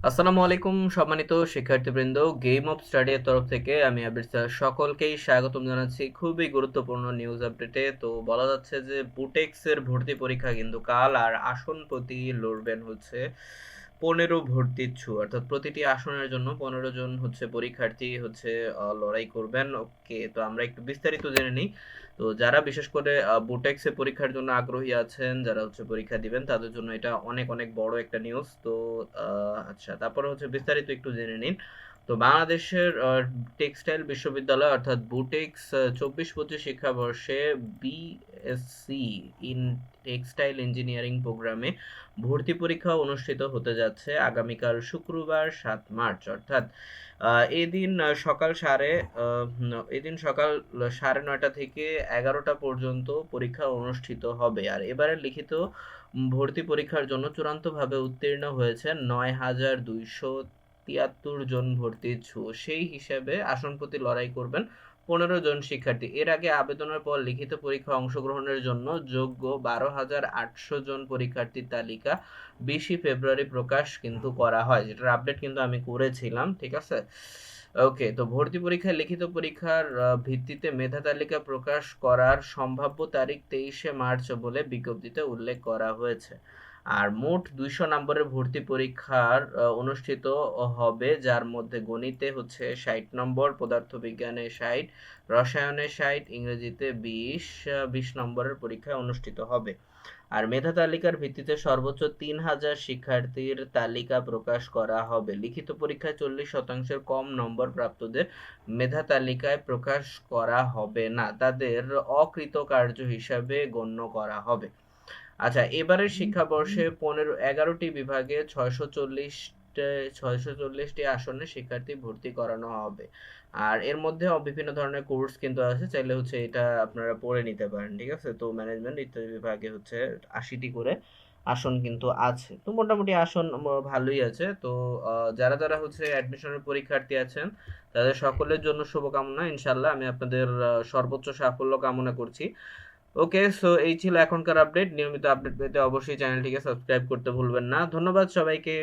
আসসালামু আলাইকুম সম্মানিত শিক্ষার্থীবৃন্দ, গেম অফ স্টাডি এর তরফ থেকে আমি আবির স্যার সকলকেই স্বাগতম জানাচ্ছি খুবই গুরুত্বপূর্ণ নিউজ আপডেটে। তো বলা যাচ্ছে যে বুটেক্স এর ভর্তি পরীক্ষা কিন্তু কাল, আর আসন প্রতি লড়বেন হচ্ছে 15 ভর্তি ইচ্ছু, অর্থাৎ প্রতিটি আসনের জন্য 15 জন হচ্ছে পরীক্ষার্থী হচ্ছে লড়াই করবেন। ওকে, তো আমরা একটু বিস্তারিত জেনে নিই। তো যারা বিশেষ করে বুটেক্স এর পরীক্ষার জন্য আগ্রহী আছেন, যারা হচ্ছে পরীক্ষা দিবেন, তাদের জন্য এটা অনেক অনেক বড় একটা নিউজ। তো আচ্ছা, তারপরে হচ্ছে বিস্তারিত একটু জেনে নিন। তো বাংলাদেশের টেক্সটাইল বিশ্ববিদ্যালয় অর্থাৎ বুটেক্স 24-25 শিক্ষাবর্ষে বিএসসি ইন টেক্সটাইল ইঞ্জিনিয়ারিং প্রোগ্রামে ভর্তি পরীক্ষা অনুষ্ঠিত হতে যাচ্ছে আগামীকাল শুক্রবার 7 মার্চ, অর্থাৎ এদিন সকাল 9:30 থেকে 11টা পর্যন্ত পরীক্ষা অনুষ্ঠিত হবে। আর এবারের লিখিত ভর্তি পরীক্ষার জন্য চূড়ান্তভাবে উত্তীর্ণ হয়েছে 9,273 জন ভর্তি ইচ্ছুক। সেই হিসেবে আসন প্রতি লড়াই করবেন 15 জন শিক্ষার্থী। এর আগে আবেদনের পর লিখিত পরীক্ষায় অংশগ্রহণের জন্য যোগ্য 12,800 জন পরীক্ষার্থীর তালিকা 20 ফেব্রুয়ারি প্রকাশ কিন্তু করা হয়, যেটার আপডেট কিন্তু আমি করেছিলাম। ঠিক আছে। ওকে, তো ভর্তি পরীক্ষায় লিখিত পরীক্ষার ভিত্তিতে মেধা তালিকা প্রকাশ করার সম্ভাব্য তারিখ 23শে মার্চ বলে বিজ্ঞপ্তিতে উল্লেখ করা হয়েছে। আর মোট 200 নম্বরের ভর্তি পরীক্ষার অনুষ্ঠিত হবে, যার মধ্যে গণিতে হচ্ছে 60 নম্বর, পদার্থবিজ্ঞানে 60, রসায়নে 60, ইংরেজিতে 20 নম্বরের পরীক্ষা অনুষ্ঠিত হবে। আর মেধা তালিকার ভিত্তিতে সর্বোচ্চ 3,000 শিক্ষার্থীর তালিকা প্রকাশ করা হবে। লিখিত পরীক্ষায় 40% কম নম্বর প্রাপ্তদের মেধা তালিকায় প্রকাশ করা হবে না, তাদের অকৃতকার্য হিসাবে গণ্য করা হবে। আচ্ছা, এবারের শিক্ষাবর্ষে 11টি বিভাগে 640টি আসনে শিক্ষার্থী ভর্তি করানো হবে। আর এর মধ্যে বিভিন্ন ধরনের কোর্স কিন্তু আছে, চাইলে হচ্ছে এটা আপনারা পড়ে নিতে পারেন। ঠিক আছে, তো ম্যানেজমেন্ট ইত্যাদি বিভাগে হচ্ছে 80টি করে আসন কিন্তু আছে। তো মোটামুটি আসন ভালোই আছে। তো যারা যারা হচ্ছে অ্যাডমিশনের পরীক্ষার্থী আছেন, তাদের সকলের জন্য শুভকামনা। ইনশাল্লাহ আমি আপনাদের সর্বোচ্চ সাফল্য কামনা করছি। ওকে, সো এই ছিল এখনকার আপডেট। নিয়মিত আপডেট পেতে অবশ্যই চ্যানেলটিকে সাবস্ক্রাইব করতে ভুলবেন না। ধন্যবাদ সবাইকে।